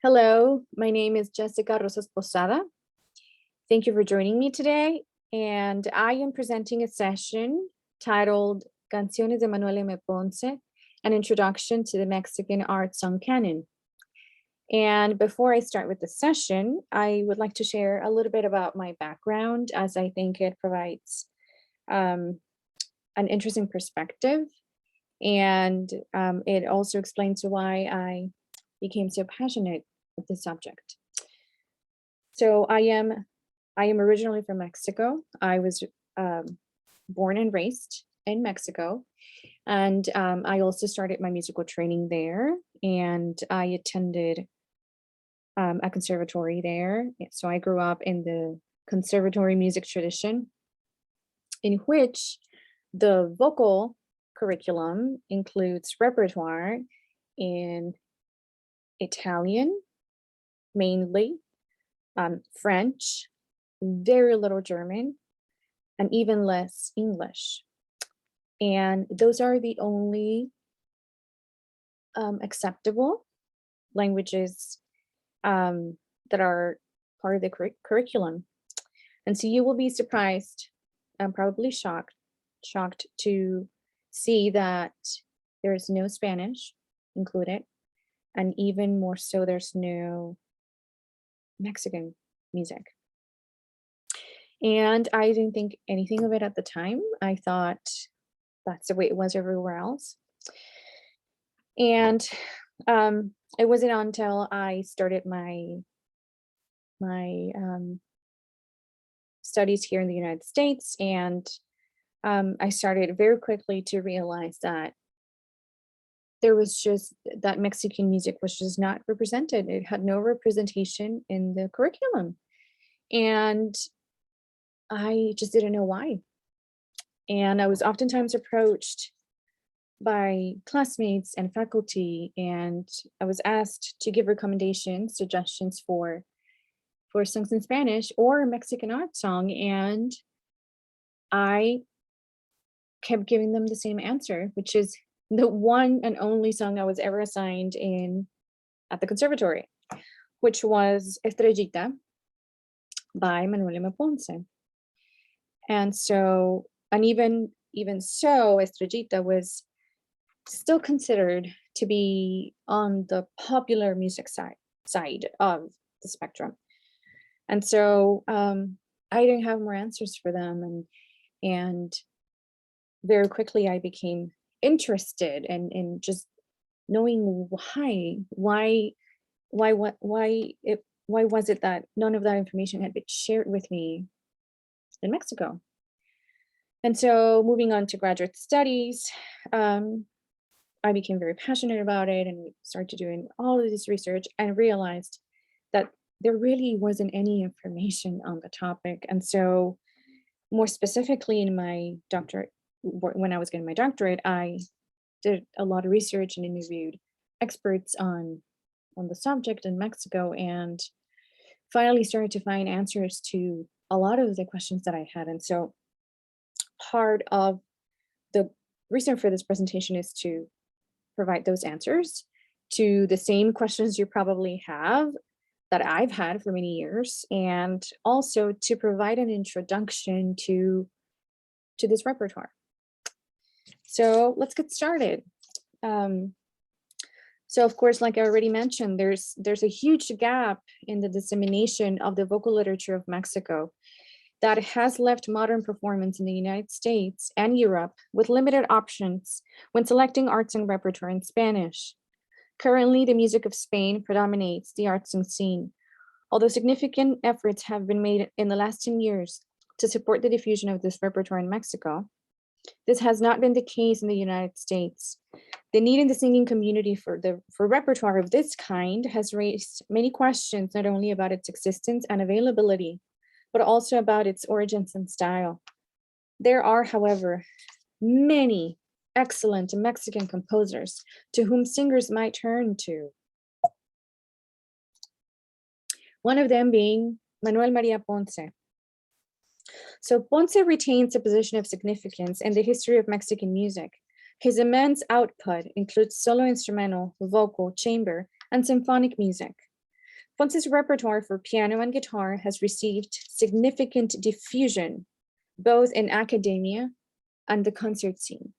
Hello, my name is Jessica Rosas Posada. Thank you for joining me today, and I am presenting a session titled Canciones de Manuel Ponce, an introduction to the Mexican art song canon. And before I start with the session, I would like to share a little bit about my background, as I think it provides an interesting perspective, and it also explains why I became so passionate with this subject. So I am originally from Mexico. I was born and raised in Mexico, and I also started my musical training there, and I attended a conservatory there. So I grew up in the conservatory music tradition, in which the vocal curriculum includes repertoire in Italian, mainly, French, very little German, and even less English. And those are the only acceptable languages that are part of the curriculum. And so you will be surprised and probably shocked to see that there is no Spanish included, and even more so, there's no Mexican music. And I didn't think anything of it at the time. I thought that's the way it was everywhere else. And it wasn't until I started my studies here in the United States, and I started very quickly to realize that there was just that Mexican music was just not represented. It had no representation in the curriculum. And I just didn't know why. And I was oftentimes approached by classmates and faculty, and I was asked to give recommendations, suggestions for songs in Spanish or a Mexican art song. And I kept giving them the same answer, which is the one and only song I was ever assigned at the conservatory, which was Estrellita by Manuel M. Ponce. And so, and even so, Estrellita was still considered to be on the popular music side of the spectrum. And so I didn't have more answers for them, and very quickly I became interested in just knowing why was it that none of that information had been shared with me in Mexico. And so moving on to graduate studies, I became very passionate about it, and we started doing all of this research and realized that there really wasn't any information on the topic. And so more specifically in my doctorate, when I was getting my doctorate, I did a lot of research and interviewed experts on the subject in Mexico, and finally started to find answers to a lot of the questions that I had. And so part of the reason for this presentation is to provide those answers to the same questions you probably have that I've had for many years, and also to provide an introduction to this repertoire. So let's get started. So of course, like I already mentioned, there's a huge gap in the dissemination of the vocal literature of Mexico that has left modern performance in the United States and Europe with limited options when selecting art song repertoire in Spanish. Currently, the music of Spain predominates the art song scene, although significant efforts have been made in the last 10 years to support the diffusion of this repertoire in Mexico. This has not been the case in the United States. The need in the singing community for repertoire of this kind has raised many questions, not only about its existence and availability, but also about its origins and style. There are, however, many excellent Mexican composers to whom singers might turn to. One of them being Manuel María Ponce. So Ponce retains a position of significance in the history of Mexican music. His immense output includes solo instrumental, vocal, chamber, and symphonic music. Ponce's repertoire for piano and guitar has received significant diffusion, both in academia and the concert scene.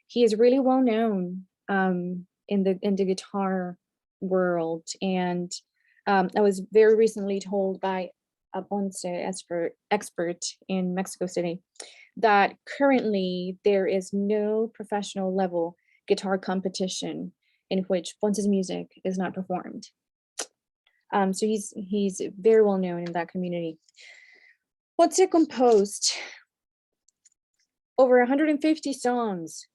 He is really well known in the guitar world, and I was very recently told by a Ponce expert in Mexico City that currently there is no professional level guitar competition in which Ponce's music is not performed. So he's very well known in that community. Ponce composed over 150 songs,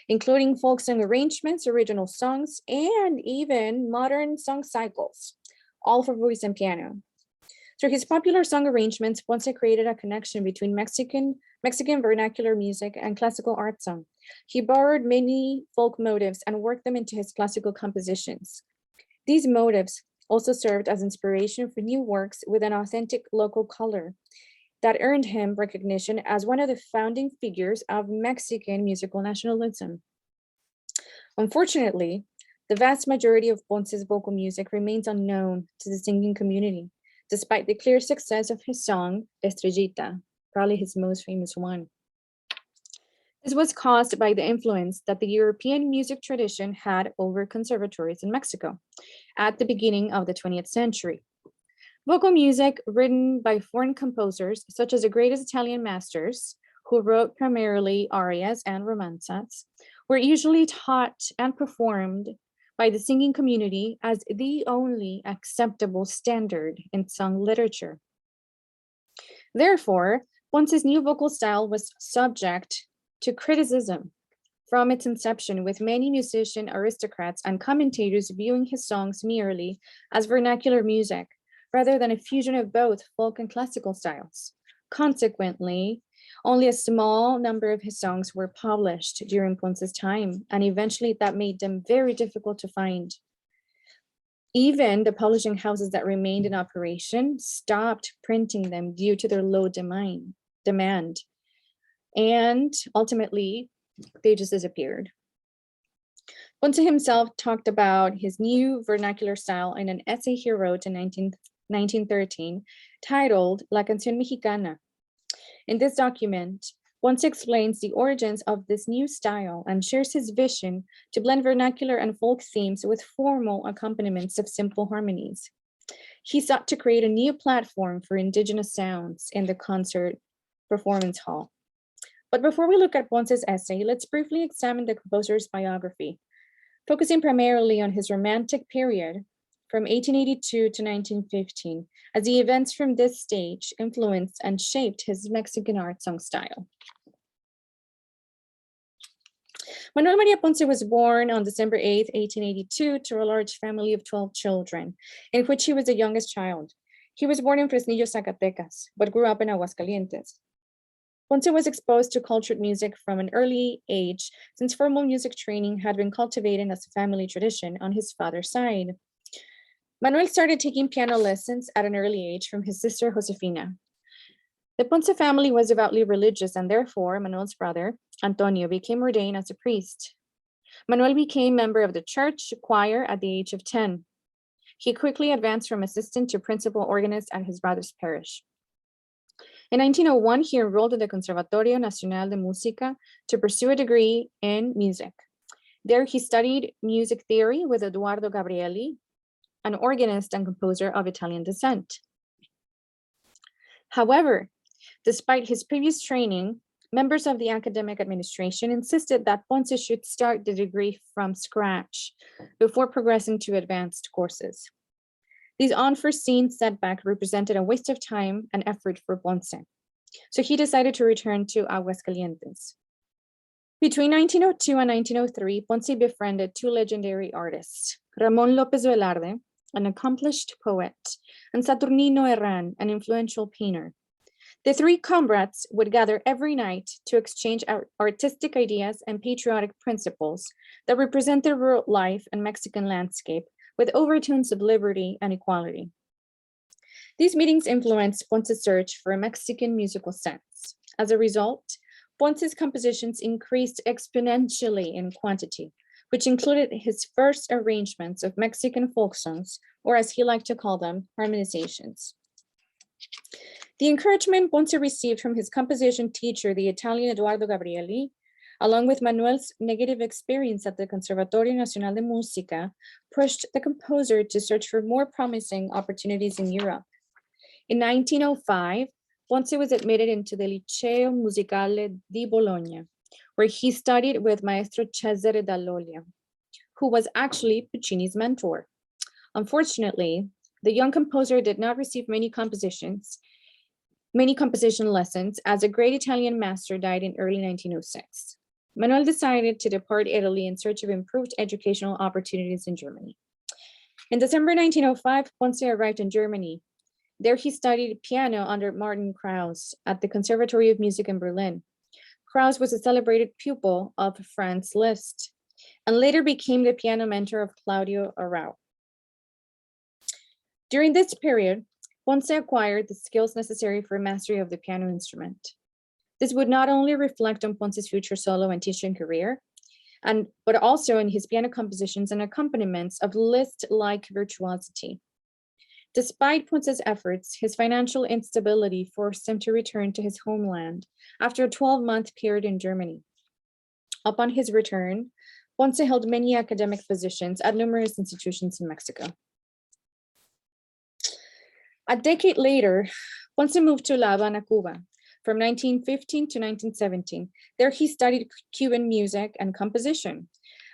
including folk song arrangements, original songs, and even modern song cycles, all for voice and piano. Through his popular song arrangements, Ponce created a connection between Mexican vernacular music and classical art song. He borrowed many folk motifs and worked them into his classical compositions. These motifs also served as inspiration for new works with an authentic local color that earned him recognition as one of the founding figures of Mexican musical nationalism. Unfortunately, the vast majority of Ponce's vocal music remains unknown to the singing community, despite the clear success of his song, Estrellita, probably his most famous one. This was caused by the influence that the European music tradition had over conservatories in Mexico at the beginning of the 20th century. Vocal music written by foreign composers, such as the greatest Italian masters, who wrote primarily arias and romanzas, were usually taught and performed by the singing community as the only acceptable standard in song literature. Therefore, Ponce's new vocal style was subject to criticism from its inception, with many musician aristocrats and commentators viewing his songs merely as vernacular music, rather than a fusion of both folk and classical styles. Consequently, only a small number of his songs were published during Ponce's time, and eventually that made them very difficult to find. Even the publishing houses that remained in operation stopped printing them due to their low demand. And ultimately, they just disappeared. Ponce himself talked about his new vernacular style in an essay he wrote in 1913 titled La Canción Mexicana. In this document, Ponce explains the origins of this new style and shares his vision to blend vernacular and folk themes with formal accompaniments of simple harmonies. He sought to create a new platform for indigenous sounds in the concert performance hall. But before we look at Ponce's essay, let's briefly examine the composer's biography, focusing primarily on his romantic period from 1882 to 1915, as the events from this stage influenced and shaped his Mexican art song style. Manuel Maria Ponce was born on December 8, 1882, to a large family of 12 children, in which he was the youngest child. He was born in Fresnillo, Zacatecas, but grew up in Aguascalientes. Ponce was exposed to cultured music from an early age, since formal music training had been cultivated as a family tradition on his father's side. Manuel started taking piano lessons at an early age from his sister Josefina. The Ponce family was devoutly religious, and therefore Manuel's brother, Antonio, became ordained as a priest. Manuel became member of the church choir at the age of 10. He quickly advanced from assistant to principal organist at his brother's parish. In 1901, he enrolled in the Conservatorio Nacional de Música to pursue a degree in music. There he studied music theory with Eduardo Gabrieli, an organist and composer of Italian descent. However, despite his previous training, members of the academic administration insisted that Ponce should start the degree from scratch before progressing to advanced courses. These unforeseen setbacks represented a waste of time and effort for Ponce, so he decided to return to Aguascalientes. Between 1902 and 1903, Ponce befriended two legendary artists, Ramón López Velarde, an accomplished poet, and Saturnino Herrán, an influential painter. The three comrades would gather every night to exchange artistic ideas and patriotic principles that represented rural life and Mexican landscape with overtones of liberty and equality. These meetings influenced Ponce's search for a Mexican musical sense. As a result, Ponce's compositions increased exponentially in quantity, which included his first arrangements of Mexican folk songs, or as he liked to call them, harmonizations. The encouragement Ponce received from his composition teacher, the Italian Eduardo Gabrieli, along with Manuel's negative experience at the Conservatorio Nacional de Música, pushed the composer to search for more promising opportunities in Europe. In 1905, Ponce was admitted into the Liceo Musicale di Bologna, where he studied with Maestro Cesare Dall'Olia, who was actually Puccini's mentor. Unfortunately, the young composer did not receive many composition lessons, as a great Italian master died in early 1906. Manuel decided to depart Italy in search of improved educational opportunities in Germany. In December 1905, Ponce arrived in Germany. There he studied piano under Martin Krauss at the Conservatory of Music in Berlin. Krauss was a celebrated pupil of Franz Liszt and later became the piano mentor of Claudio Arrau. During this period, Ponce acquired the skills necessary for mastery of the piano instrument. This would not only reflect on Ponce's future solo and teaching career, but also in his piano compositions and accompaniments of Liszt-like virtuosity. Despite Ponce's efforts, his financial instability forced him to return to his homeland after a 12-month period in Germany. Upon his return, Ponce held many academic positions at numerous institutions in Mexico. A decade later, Ponce moved to La Habana, Cuba, from 1915 to 1917. There he studied Cuban music and composition.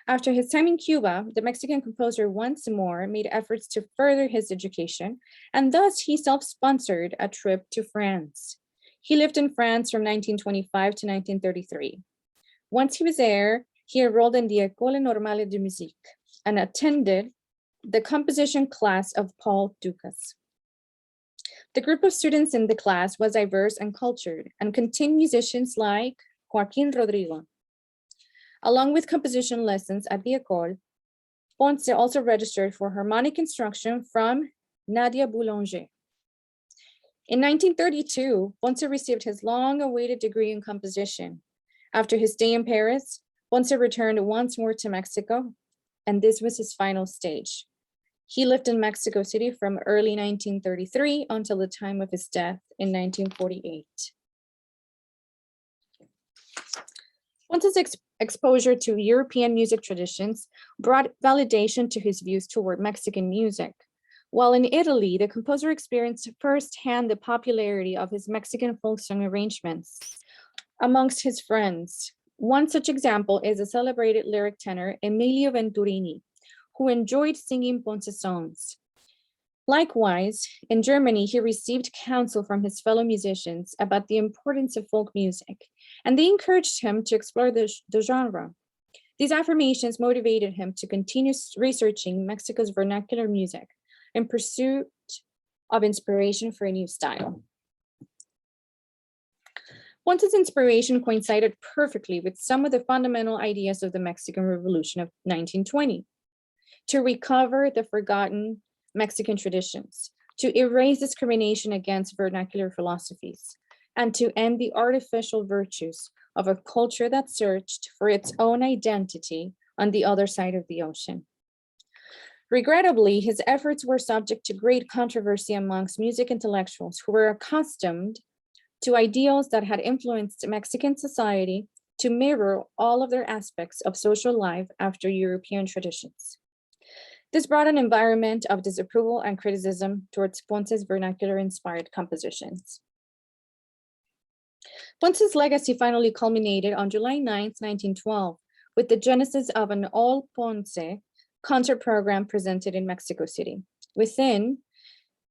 After his time in Cuba, the Mexican composer once more made efforts to further his education, and thus he self-sponsored a trip to France. He lived in France from 1925 to 1933. Once he was there, he enrolled in the École Normale de Musique and attended the composition class of Paul Dukas. The group of students in the class was diverse and cultured and contained musicians like Joaquín Rodrigo. Along with composition lessons at the École, Ponce also registered for harmonic instruction from Nadia Boulanger. In 1932, Ponce received his long-awaited degree in composition. After his stay in Paris, Ponce returned once more to Mexico, and this was his final stage. He lived in Mexico City from early 1933 until the time of his death in 1948. Ponce's exposure to European music traditions brought validation to his views toward Mexican music. While in Italy, the composer experienced firsthand the popularity of his Mexican folk song arrangements amongst his friends. One such example is the celebrated lyric tenor Emilio Venturini, who enjoyed singing Ponce songs. Likewise, in Germany, he received counsel from his fellow musicians about the importance of folk music, and they encouraged him to explore the genre. These affirmations motivated him to continue researching Mexico's vernacular music in pursuit of inspiration for a new style. Ponce's inspiration coincided perfectly with some of the fundamental ideas of the Mexican Revolution of 1920. To recover the forgotten Mexican traditions, to erase discrimination against vernacular philosophies, and to end the artificial virtues of a culture that searched for its own identity on the other side of the ocean. Regrettably, his efforts were subject to great controversy amongst music intellectuals who were accustomed to ideals that had influenced Mexican society to mirror all of their aspects of social life after European traditions. This brought an environment of disapproval and criticism towards Ponce's vernacular-inspired compositions. Ponce's legacy finally culminated on July 9, 1912, with the genesis of an all Ponce concert program presented in Mexico City. Within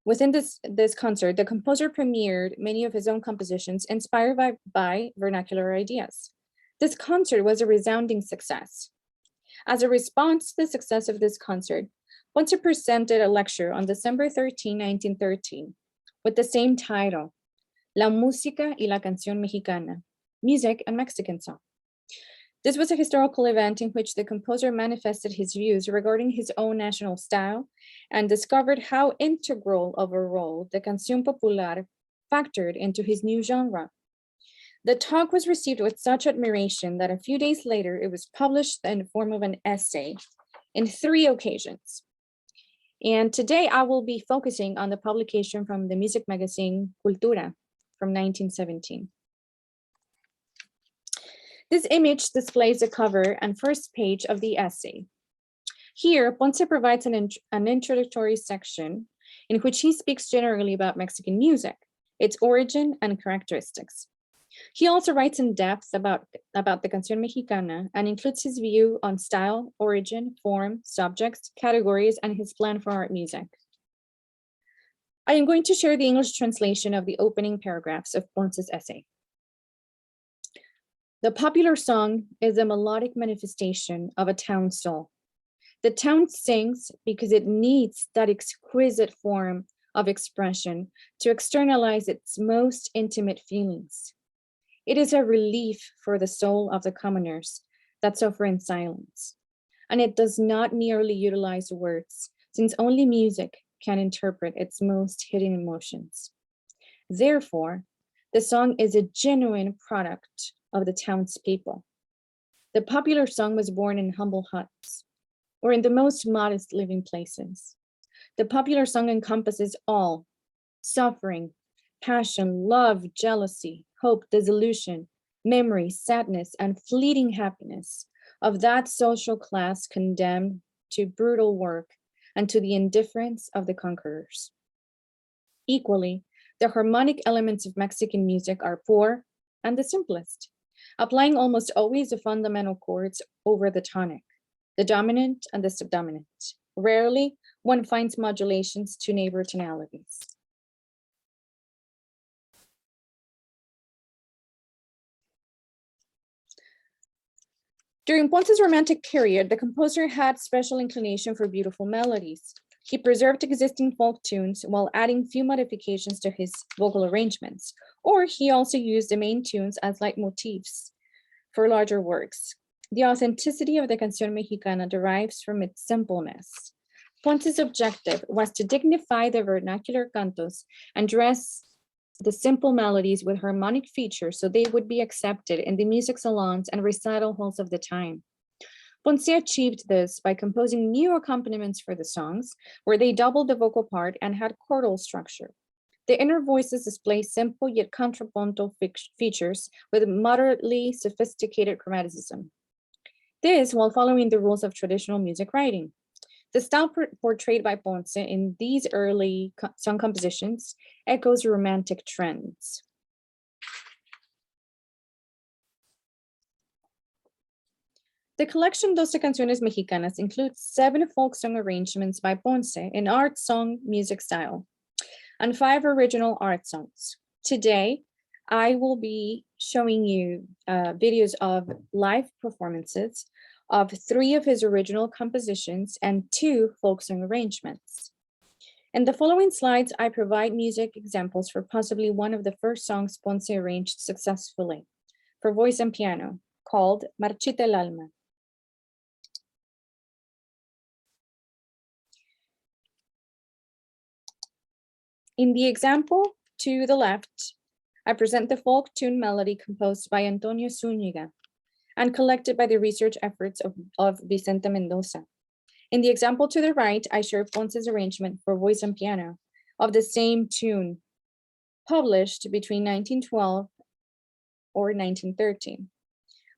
this concert, the composer premiered many of his own compositions inspired by vernacular ideas. This concert was a resounding success. As a response to the success of this concert, Ponce presented a lecture on December 13, 1913, with the same title, La Música y la Canción Mexicana, Music and Mexican Song. This was a historical event in which the composer manifested his views regarding his own national style and discovered how integral of a role the canción popular factored into his new genre. The talk was received with such admiration that a few days later it was published in the form of an essay in 3 occasions. And today I will be focusing on the publication from the music magazine Cultura from 1917. This image displays the cover and first page of the essay. Here, Ponce provides an introductory section in which he speaks generally about Mexican music, its origin and characteristics. He also writes in depth about the Canción Mexicana and includes his view on style, origin, form, subjects, categories, and his plan for art music. I am going to share the English translation of the opening paragraphs of Ponce's essay. The popular song is a melodic manifestation of a town's soul. The town sings because it needs that exquisite form of expression to externalize its most intimate feelings. It is a relief for the soul of the commoners that suffer in silence, and it does not merely utilize words, since only music can interpret its most hidden emotions. Therefore, the song is a genuine product of the townspeople. The popular song was born in humble huts, or in the most modest living places. The popular song encompasses all: suffering, passion, love, jealousy, hope, disillusion, memory, sadness, and fleeting happiness of that social class condemned to brutal work and to the indifference of the conquerors. Equally, the harmonic elements of Mexican music are poor and the simplest, applying almost always the fundamental chords over the tonic, the dominant and the subdominant. Rarely, one finds modulations to neighbor tonalities. During Ponce's romantic period, the composer had special inclination for beautiful melodies. He preserved existing folk tunes while adding few modifications to his vocal arrangements, or he also used the main tunes as leitmotifs for larger works. The authenticity of the Canción Mexicana derives from its simpleness. Ponce's objective was to dignify the vernacular cantos and dress the simple melodies with harmonic features so they would be accepted in the music salons and recital halls of the time. Ponce achieved this by composing new accompaniments for the songs, where they doubled the vocal part and had chordal structure. The inner voices display simple yet contrapuntal features with moderately sophisticated chromaticism. This while following the rules of traditional music writing. The style portrayed by Ponce in these early song compositions echoes romantic trends. The collection Doce Canciones Mexicanas includes 7 folk song arrangements by Ponce in art song music style and 5 original art songs. Today, I will be showing you videos of live performances of 3 of his original compositions and 2 folk song arrangements. In the following slides, I provide music examples for possibly one of the first songs Ponce arranged successfully for voice and piano, called Marcitella. In the example to the left, I present the folk tune melody composed by Antonio Zúñiga and collected by the research efforts of Vicente Mendoza. In the example to the right, I share Ponce's arrangement for voice and piano of the same tune, published between 1912 or 1913.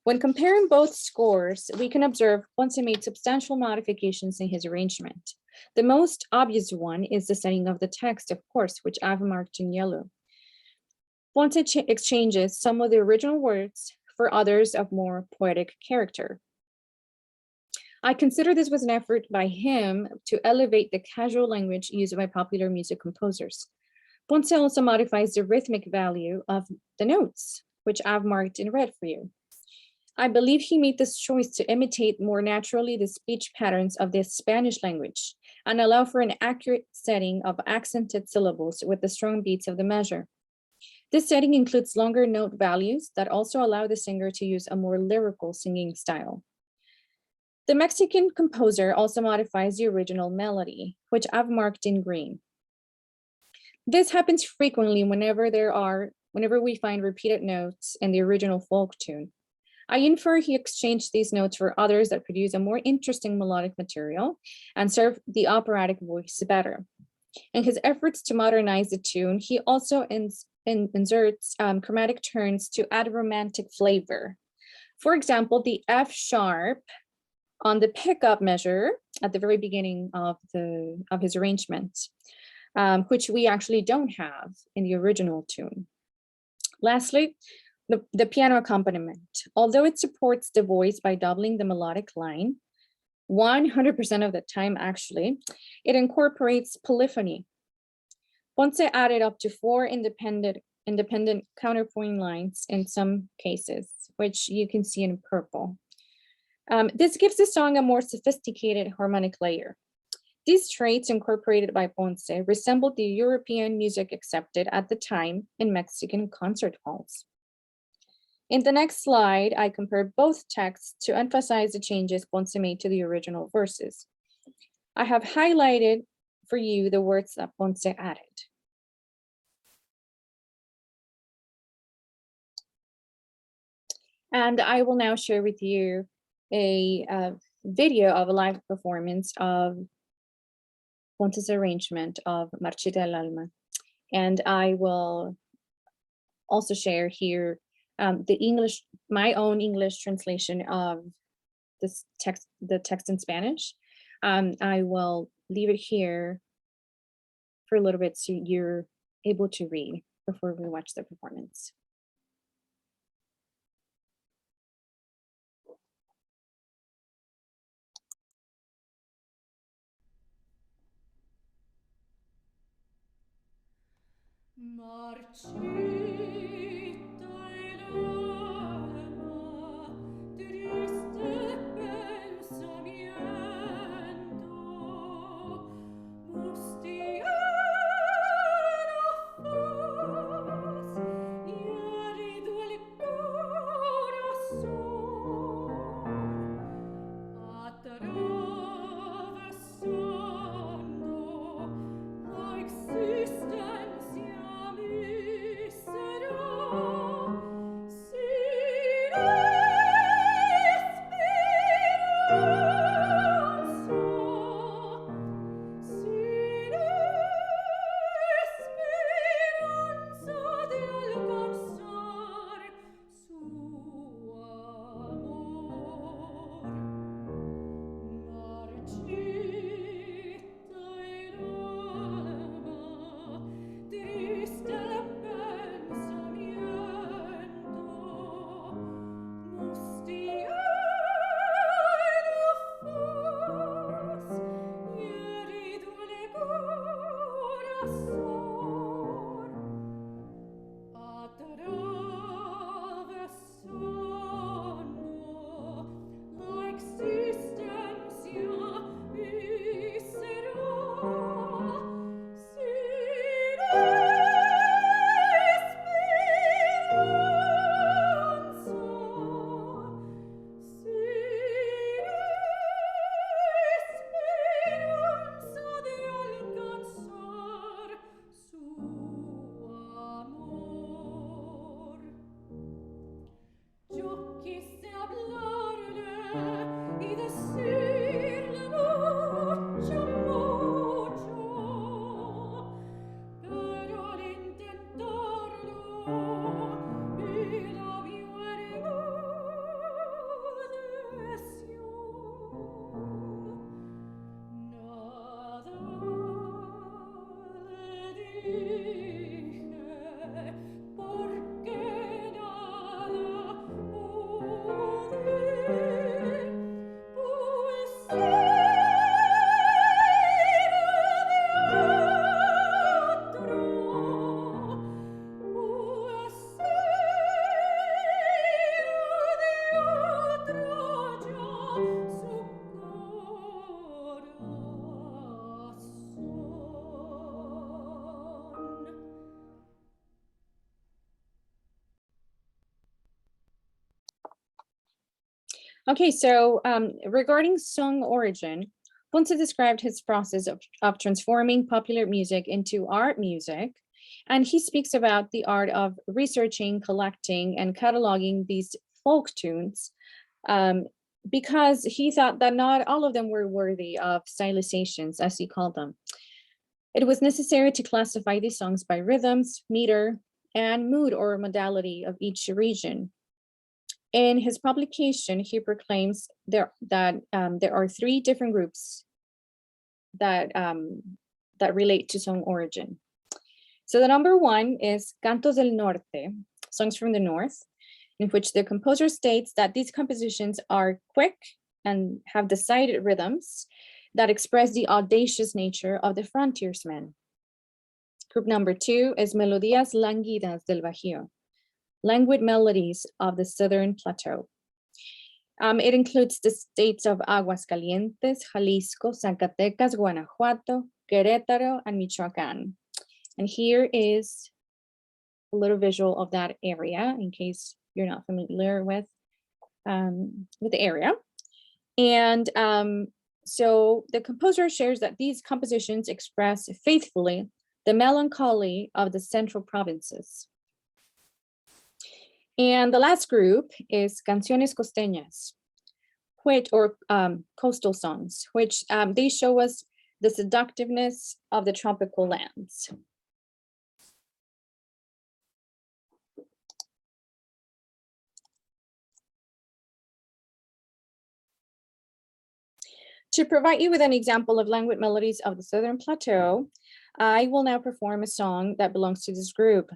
When comparing both scores, we can observe Ponce made substantial modifications in his arrangement. The most obvious one is the setting of the text, of course, which I've marked in yellow. Ponce exchanges some of the original words for others of more poetic character. I consider this was an effort by him to elevate the casual language used by popular music composers. Ponce also modifies the rhythmic value of the notes, which I've marked in red for you. I believe he made this choice to imitate more naturally the speech patterns of the Spanish language and allow for an accurate setting of accented syllables with the strong beats of the measure. This setting includes longer note values that also allow the singer to use a more lyrical singing style. The Mexican composer also modifies the original melody, which I've marked in green. This happens frequently whenever there are whenever we find repeated notes in the original folk tune. I infer he exchanged these notes for others that produce a more interesting melodic material and serve the operatic voice better. In his efforts to modernize the tune, he also inserts chromatic turns to add romantic flavor. For example, the F sharp on the pickup measure at the very beginning of his arrangement, which we actually don't have in the original tune. Lastly, the piano accompaniment. Although it supports the voice by doubling the melodic line, 100% of the time actually, it incorporates polyphony. Ponce added up to 4 independent counterpoint lines in some cases, which you can see in purple. This gives the song a more sophisticated harmonic layer. These traits incorporated by Ponce resembled the European music accepted at the time in Mexican concert halls. In the next slide, I compare both texts to emphasize the changes Ponce made to the original verses. I have highlighted for you the words that Ponce added. And I will now share with you a video of a live performance of Ponce's arrangement of Marcitella Alma. And I will also share here my own English translation of this text, the text in Spanish. I will leave it here for a little bit so you're able to read before we watch the performance. Marcitella l'alma, triste pensamiento, mustiera faz y herido el corazón, atravesando la existencia mísera, sin esperanza, sin esperanza de alcanzar su amor. Marchita el alma, triste el pensamiento, mustiera faz y herido el corazón, atravesando la existencia mísera, sin esperanza, sin esperanza de alcanzar su amor. Yo quise hablarle y decirle mucho, mucho, pero al intentarlo mi labio enmudeció. Nada le dije, porque nada pude, pues era de otro, pues era de otro ya su corazón. Okay, so regarding song origin, Ponce described his process of transforming popular music into art music And he speaks about the art of researching, collecting, and cataloging these folk tunes, um, because he thought that not all of them were worthy of stylizations, as he called them. It was necessary to classify these songs by rhythms, meter, and mood or modality of each region. In his publication, he proclaims that there are three different groups that relate to song origin. So the number one is Cantos del Norte, songs from the north, in which the composer states that these compositions are quick and have decided rhythms that express the audacious nature of the frontiersmen. Group number two is Melodías Languidas del Bajío, languid melodies of the Southern Plateau. It includes the states of Aguascalientes, Jalisco, Zacatecas, Guanajuato, Querétaro, and Michoacán. And here is a little visual of that area in case you're not familiar with the area. And so the composer shares that these compositions express faithfully the melancholy of the central provinces. And the last group is Canciones Costeñas, which, or coastal songs, which they show us the seductiveness of the tropical lands. To provide you with an example of languid melodies of the Southern Plateau, I will now perform a song that belongs to this group.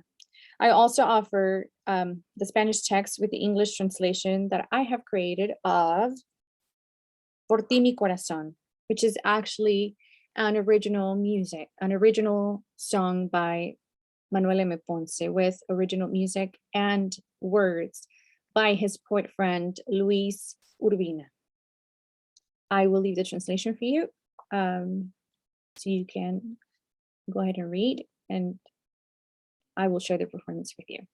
I also offer the Spanish text with the English translation that I have created of Por ti mi corazón, which is actually an original music, an original song by Manuel M. Ponce with original music and words by his poet friend, Luis Urbina. I will leave the translation for you, so you can go ahead and read, and I will share the performance with you.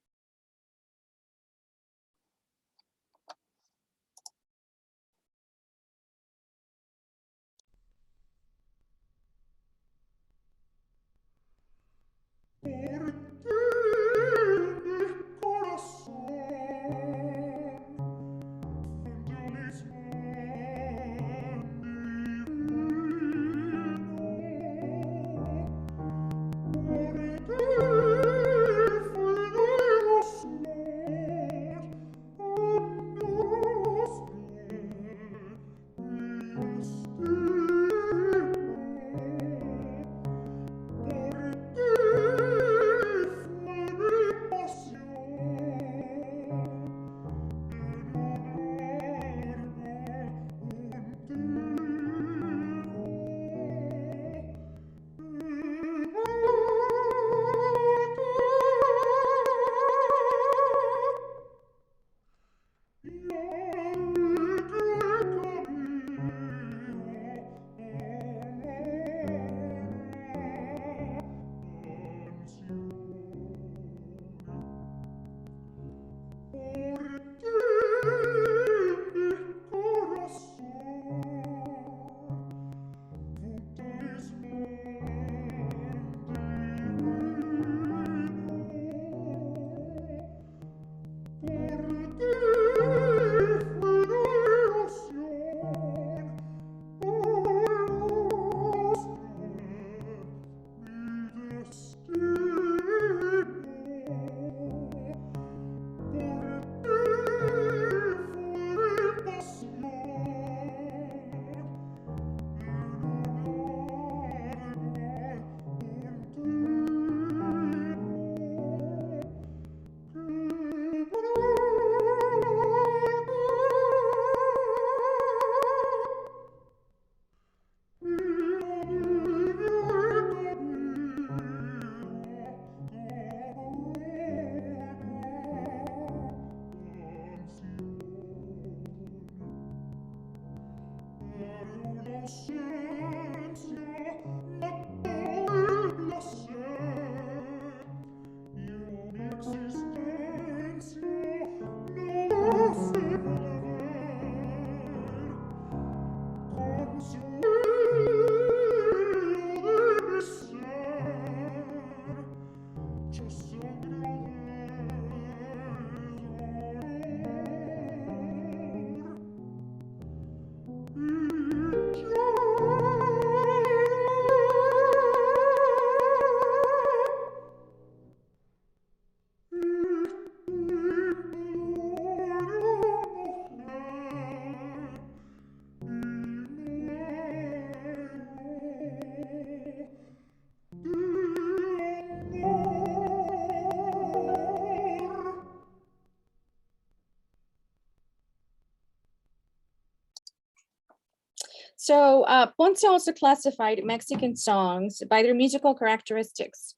So Ponce also classified Mexican songs by their musical characteristics.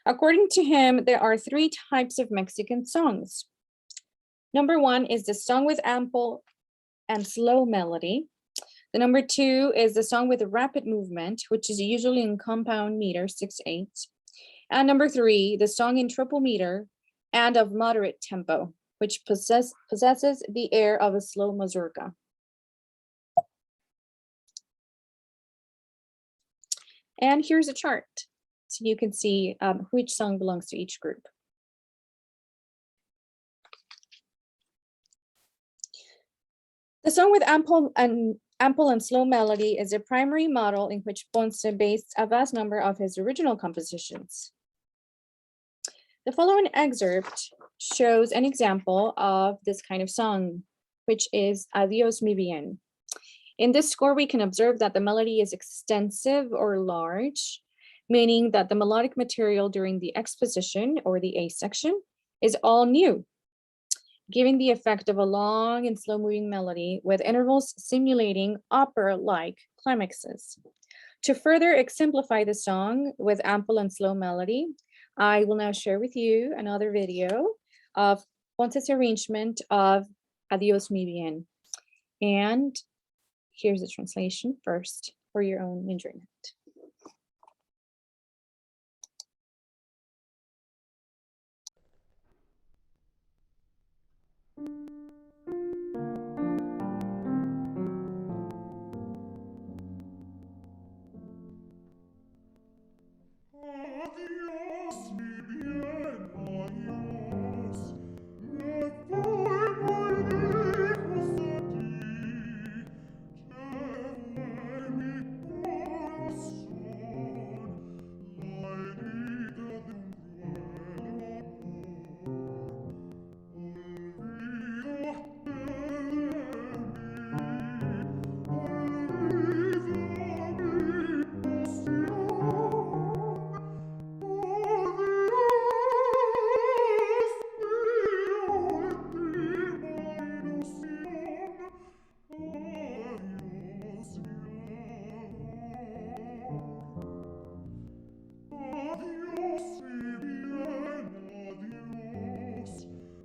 According to him, there are three types of Mexican songs. Number one is the song with ample and slow melody. The number two is the song with a rapid movement, which is usually in compound meter, 6/8. And number three, the song in triple meter and of moderate tempo, which possesses the air of a slow mazurka. And here's a chart, so you can see which song belongs to each group. The song with ample and slow melody is a primary model in which Ponce based a vast number of his original compositions. The following excerpt shows an example of this kind of song, which is Adiós mi bien. In this score, we can observe that the melody is extensive or large, meaning that the melodic material during the exposition or the A section is all new, giving the effect of a long and slow-moving melody with intervals simulating opera-like climaxes. To further exemplify the song with ample and slow melody, I will now share with you another video of Ponce's arrangement of Adiós mi bien. And here's the translation first for your own enjoyment. Adiós, mi bien, adiós.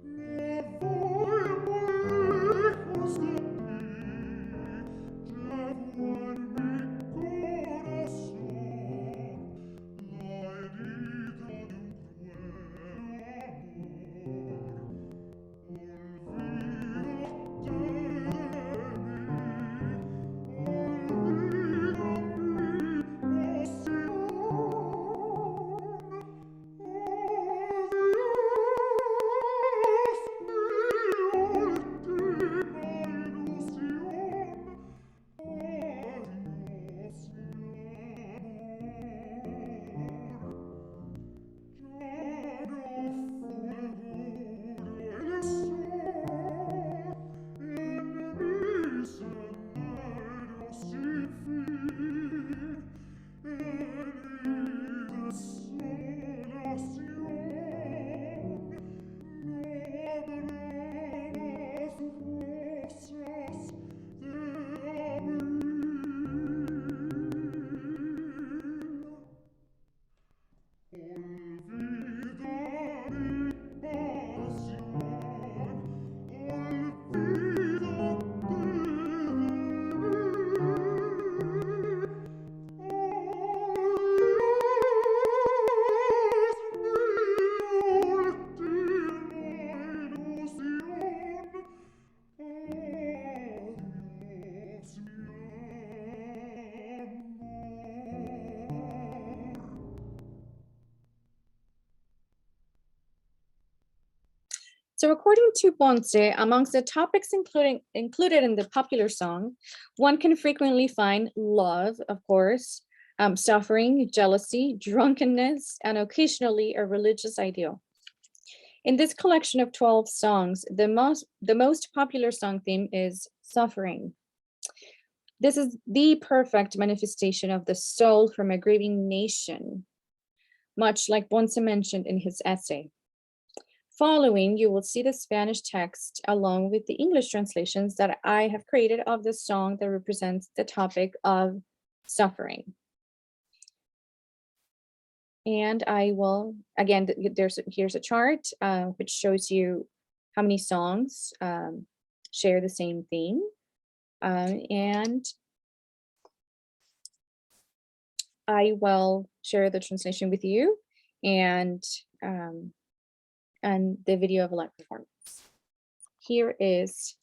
Me voy muy lejos de ti. Llevo en mi corazón la herida de un cruel amor. Olvídate de mí, olvida mi pasión. So according to Ponce, amongst the topics included in the popular song, one can frequently find love, of course, suffering, jealousy, drunkenness, and occasionally a religious ideal. In this collection of 12 songs, the most popular song theme is suffering. This is the perfect manifestation of the soul from a grieving nation, much like Ponce mentioned in his essay. following, you will see the Spanish text along with the English translations that I have created of the song that represents the topic of suffering. And I will, again, here's a chart which shows you how many songs share the same theme. And I will share the translation with you and the video of a live performance. Here is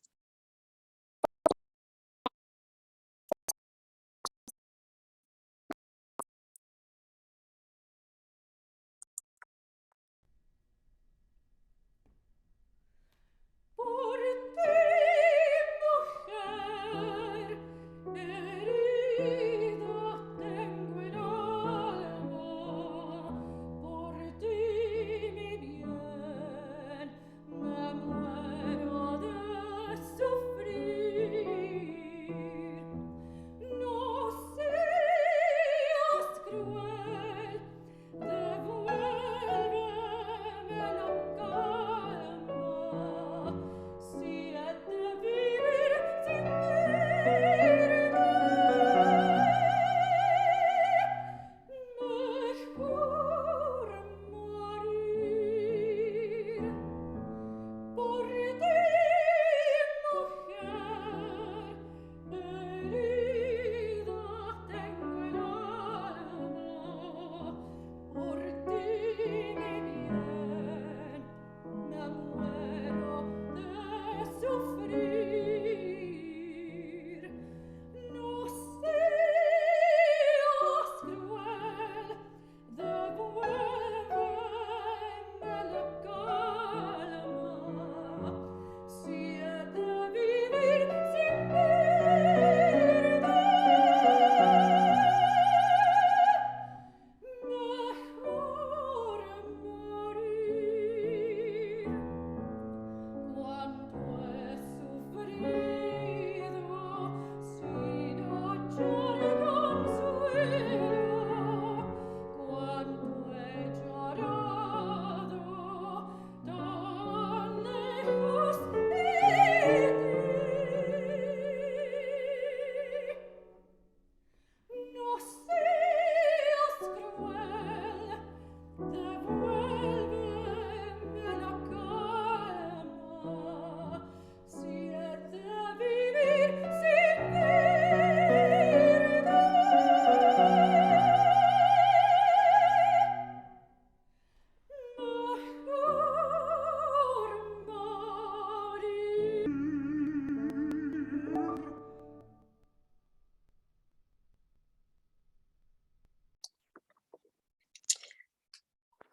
Por ti, mujer, herida tengo el alma, por ti, mi bien, me muero de sufrir. No seas cruel, devuélveme la calma. Si he de vivir sin mejor morir. Por ti, mujer, herida tengo el alma, por ti, mi bien, me muero de sufrir. No seas cruel, devuélveme la calma. Si he de vivir sin verdad, mejor morir. Cuánto he sufrido sin hallar consuelo, cuánto he llorado tan lejos de ti. No seas cruel, devuélveme la calma. Si he de vivir sin verdad, mejor morir.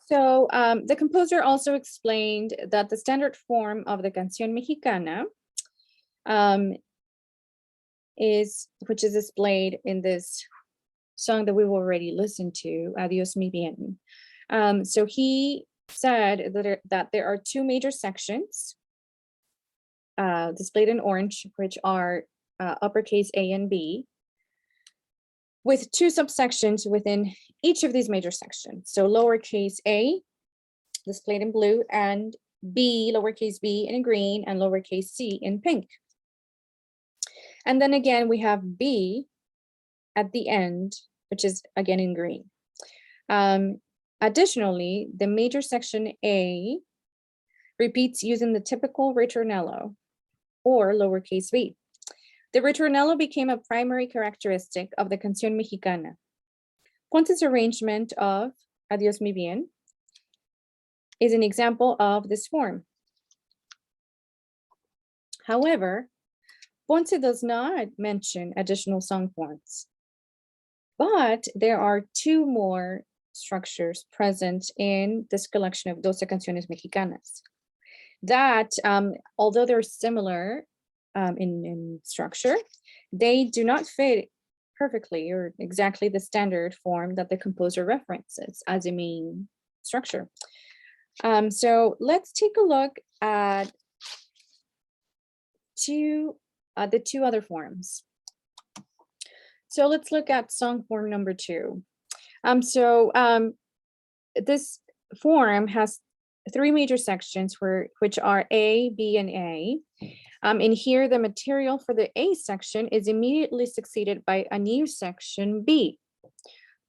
So the composer also explained that the standard form of the Canción Mexicana which is displayed in this song that we've already listened to, Adiós mi bien. So he said that there are two major sections displayed in orange, which are uppercase A and B, with two subsections within each of these major sections. So lowercase a, displayed in blue, and B, lowercase b in green, and lowercase c in pink. And then again, we have B at the end, which is again in green. Additionally, the major section A repeats using the typical ritornello or lowercase b. The ritornello became a primary characteristic of the Canción Mexicana. Ponce's arrangement of Adiós mi bien is an example of this form. However, Ponce does not mention additional song forms, but there are two more structures present in this collection of 12 Canciones Mexicanas that, although they're similar in structure, they do not fit perfectly or exactly the standard form that the composer references as a main structure. So let's take a look at the two other forms. So let's look at song form number 2. This form has three major sections which are A, B, and A. And here the material for the A section is immediately succeeded by a new section B.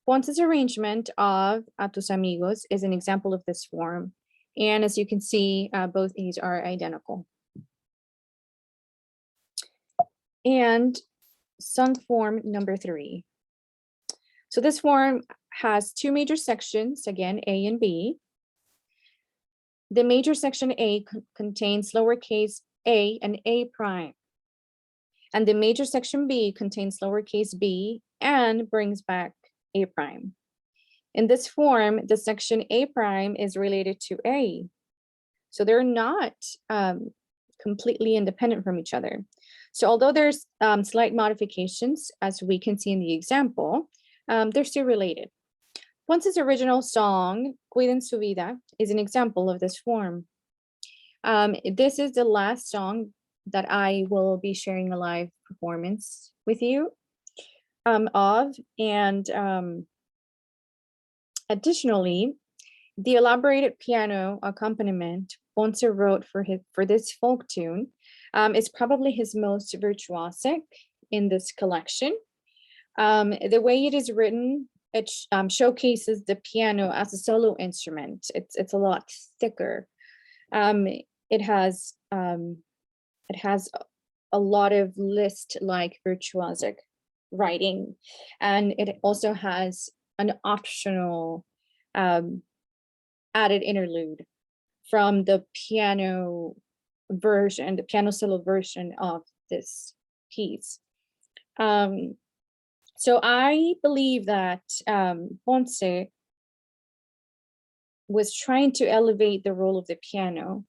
Ponce's arrangement of A tus amigos is an example of this form. And as you can see, both these are identical. And sung form number 3. So this form has two major sections, again, A and B. The major section A contains lowercase a and A prime. And the major section B contains lowercase b and brings back A prime. In this form, the section A prime is related to A. So they're not completely independent from each other. So although there's slight modifications, as we can see in the example, they're still related. Ponce's original song, Cuiden Suvida, is an example of this form. This is the last song that I will be sharing a live performance with you of. And additionally, the elaborated piano accompaniment Ponce wrote for this folk tune is probably his most virtuosic in this collection. The way it is written, it showcases the piano as a solo instrument. It's a lot thicker. It has a lot of Liszt-like virtuosic writing, and it also has an optional added interlude from the piano version, the piano solo version of this piece. So I believe that Ponce was trying to elevate the role of the piano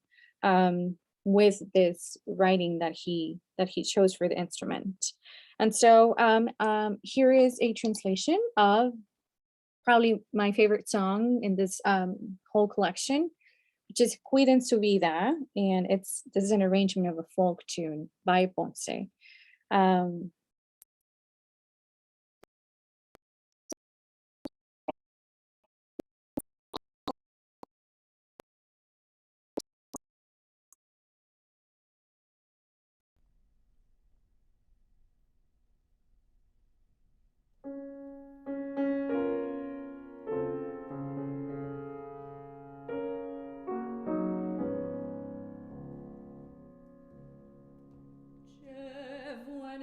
with this writing that he chose for the instrument. And so here is a translation of probably my favorite song in this whole collection, which is Cuiden Suvida, and this is an arrangement of a folk tune by Ponce. Je vois un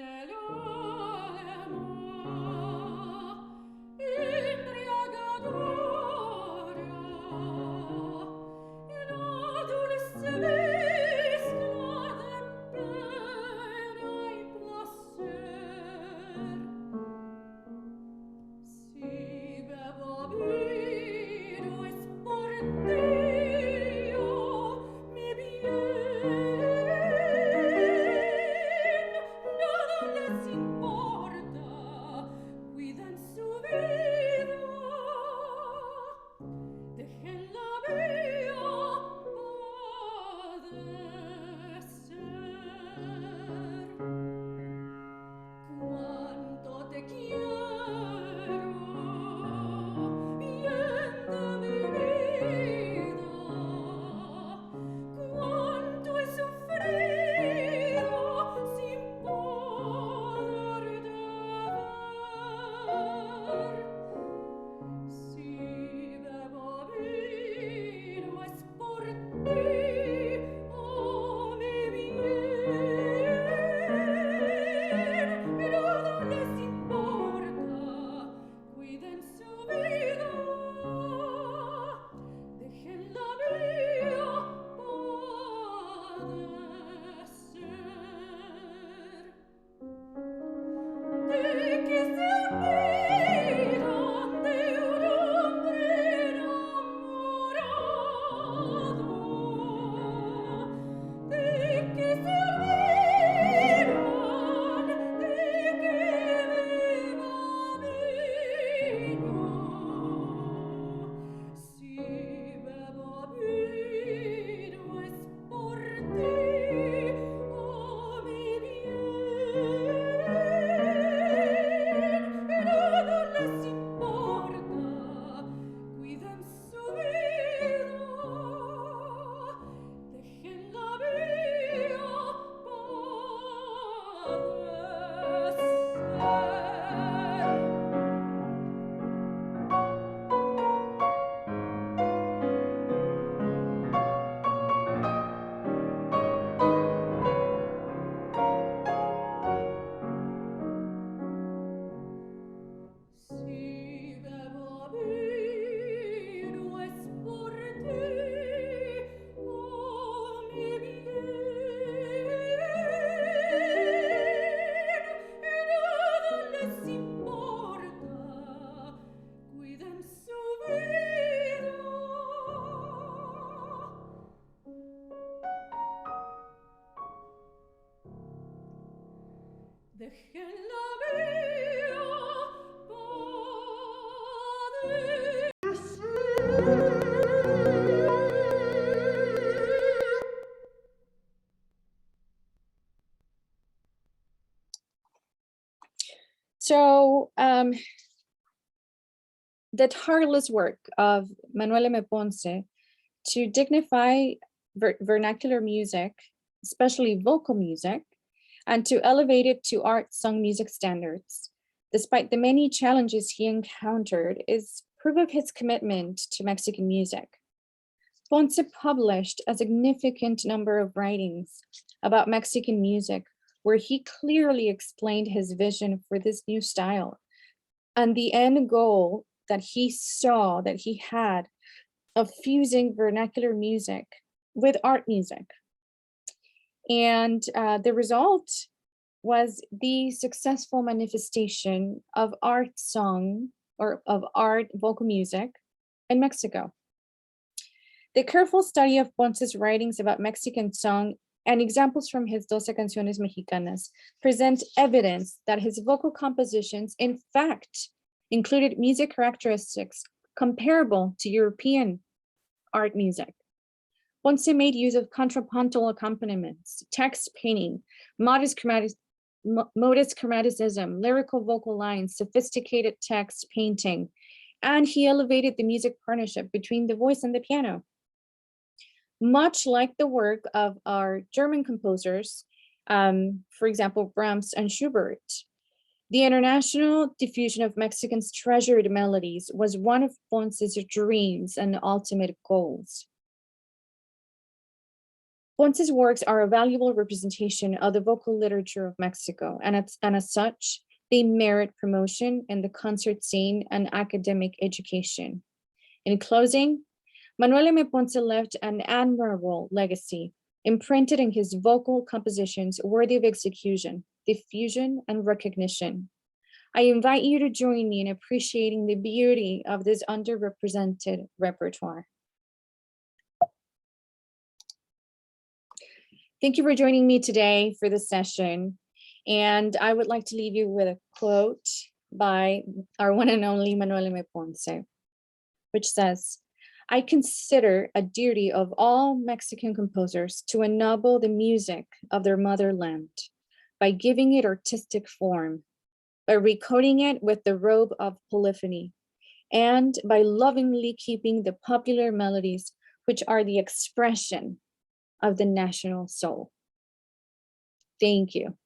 So the tireless work of Manuel M. Ponce to dignify vernacular music, especially vocal music, and to elevate it to art song music standards, despite the many challenges he encountered, is proof of his commitment to Mexican music. Ponce published a significant number of writings about Mexican music, where he clearly explained his vision for this new style and the end goal that he saw, that he had, of fusing vernacular music with art music. And the result was the successful manifestation of art song or of art vocal music in Mexico. The careful study of Ponce's writings about Mexican song and examples from his 12 Canciones Mexicanas present evidence that his vocal compositions, in fact, included music characteristics comparable to European art music. Ponce made use of contrapuntal accompaniments, text painting, modest chromaticism, lyrical vocal lines, sophisticated text painting, and he elevated the music partnership between the voice and the piano. Much like the work of our German composers, for example, Brahms and Schubert, the international diffusion of Mexican's treasured melodies was one of Ponce's dreams and ultimate goals. Ponce's works are a valuable representation of the vocal literature of Mexico, and as such, they merit promotion in the concert scene and academic education. In closing, Manuel M. Ponce left an admirable legacy, imprinted in his vocal compositions worthy of execution, diffusion, and recognition. I invite you to join me in appreciating the beauty of this underrepresented repertoire. Thank you for joining me today for this session. And I would like to leave you with a quote by our one and only Manuel M. Ponce, which says, "I consider a duty of all Mexican composers to ennoble the music of their motherland by giving it artistic form, by recoating it with the robe of polyphony, and by lovingly keeping the popular melodies which are the expression of the national soul." Thank you.